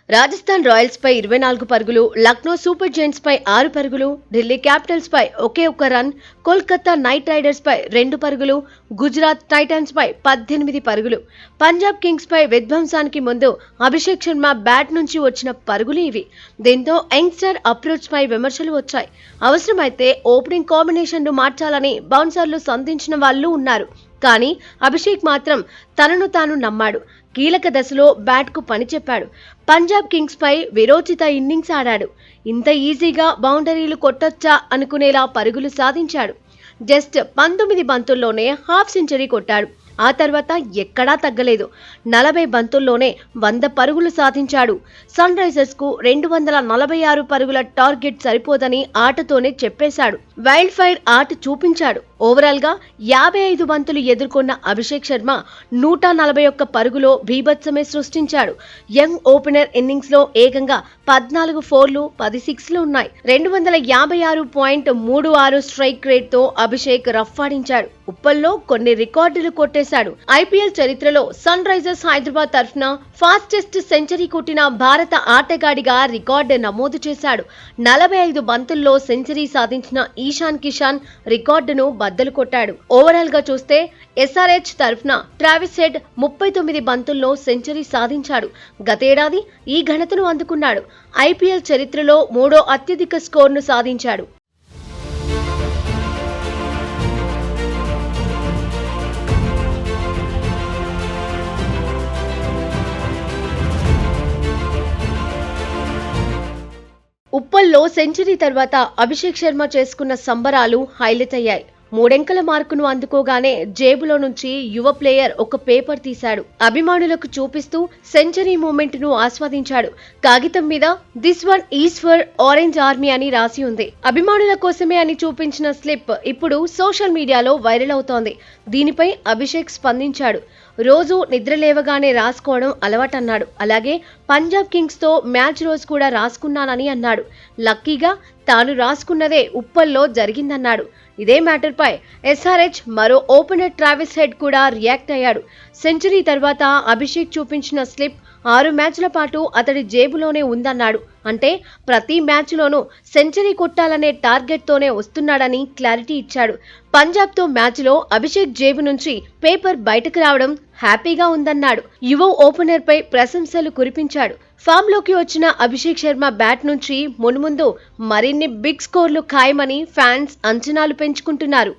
Rajasthan Royals పై 24 పరుగులు, Lucknow super giants పై 6 పరుగులు, Delhi Capitals పై ఒకే ఒక్క రన్, కోల్కతా నైట్ రైడర్స్ పై 2 పరుగులు, గుజరాత్ టైటాన్స్ పై 18 పరుగులు. పంజాబ్ కింగ్స్ పై విధ్వంసానికి ముందు అభిషేక్ శర్మ బ్యాట్ నుంచి వచ్చిన పరుగులు ఇవి. దీంతో యంగ్స్టర్ అప్రోచ్ పై విమర్శలు వచ్చాయి. అవసరమైతే ఓపెనింగ్ కాంబినేషన్ ను మార్చాలని బౌన్సర్లు సంధించిన వాళ్ళు ఉన్నారు. కానీ అభిషేక్ మాత్రం తనను తాను నమ్మాడు. కీలక దశలో బ్యాట్కు పని చెప్పాడు. పంజాబ్ కింగ్స్ పై విరోచిత ఇన్నింగ్స్ ఆడాడు. ఇంత ఈజీగా బౌండరీలు కొట్టొచ్చా అనుకునేలా పరుగులు సాధించాడు. జస్ట్ 19 బంతుల్లోనే హాఫ్ సెంచరీ కొట్టాడు. ఆ తర్వాత ఎక్కడా తగ్గలేదు. 40 బంతుల్లోనే 100 పరుగులు సాధించాడు. సన్ రైజర్స్ కు 246 పరుగుల టార్గెట్ సరిపోదని ఆటతోనే చెప్పేశాడు. వైల్డ్ ఫైర్ ఆట చూపించాడు. ఓవరాల్ గా 55 బంతులు ఎదుర్కొన్న అభిషేక్ శర్మ 141 పరుగులో బీభత్సమే సృష్టించాడు. యంగ్ ఓపెనర్ ఇన్నింగ్స్ లో ఏకంగా 14 ఫోర్లు, 10 సిక్స్లు ఉన్నాయి. 256.36 స్ట్రైక్ రేట్ తో అభిషేక్ రఫ్ ఆడించాడు. ఉప్పల్లో కొన్ని రికార్డులు కొట్టేశాడు. ఐపీఎల్ చరిత్రలో సన్ రైజర్స్ హైదరాబాద్ తరఫున ఫాస్టెస్ట్ సెంచరీ కొట్టిన భారత ఆటగాడిగా రికార్డు నమోదు చేశాడు. 45 బంతుల్లో సెంచరీ సాధించిన ఈశాన్ కిషాన్ రికార్డును బద్దలు కొట్టాడు. ఓవరాల్ గా చూస్తే ఎస్ఆర్హెచ్ తరఫున ట్రావిస్ హెడ్ 39 బంతుల్లో సెంచరీ సాధించాడు. గతేడాది ఈ ఘనతను అందుకున్నాడు. ఐపీఎల్ చరిత్రలో 3వ అత్యధిక స్కోర్ను సాధించాడు. ఉప్పల్లో సెంచరీ తర్వాత అభిషేక్ శర్మ చేసుకున్న సంబరాలు హైలైట్ అయ్యాయి. 3 అంకెల మార్కును అందుకోగానే జేబులో నుంచి యువ ప్లేయర్ ఒక పేపర్ తీశాడు. అభిమానులకు చూపిస్తూ సెంచరీ మూమెంట్ ను ఆస్వాదించాడు. కాగితం మీద this one is for orange army అని రాసి ఉంది. అభిమానుల కోసమే అని చూపించిన స్లిప్ ఇప్పుడు సోషల్ మీడియాలో వైరల్ అవుతోంది. దీనిపై అభిషేక్ స్పందించాడు. రోజు నిద్ర లేవగానే రాసుకోవడం అలవాటన్నాడు. అలాగే పంజాబ్ కింగ్స్ తో మ్యాచ్ రోజు కూడా రాసుకున్నానని అన్నాడు. లక్కీగా తాను రాసుకున్నదే ఉప్పల్లో జరిగిందన్నాడు. ఇదే మ్యాటర్ పై ఎస్ఆర్హెచ్ మరో ఓపెనర్ ట్రావిస్ హెడ్ కూడా రియాక్ట్ అయ్యాడు. సెంచరీ తర్వాత అభిషేక్ చూపించిన స్లిప్ 6 మ్యాచ్ల పాటు అతడి జేబులోనే ఉందన్నాడు. అంటే ప్రతి మ్యాచ్లోనూ సెంచరీ కొట్టాలనే టార్గెట్ తోనే వస్తున్నాడని క్లారిటీ ఇచ్చాడు. పంజాబ్ తో మ్యాచ్ లో అభిషేక్ జేబు నుంచి పేపర్ బయటకు రావడం హ్యాపీగా ఉందన్నాడు. యువ ఓపెనర్ పై ప్రశంసలు కురిపించాడు. ఫామ్ లోకి వచ్చిన అభిషేక్ శర్మ బ్యాట్ నుంచి మున్ముందు మరిన్ని బిగ్ స్కోర్లు ఖాయమని ఫ్యాన్స్ అంచనాలు పెంచుకుంటున్నారు.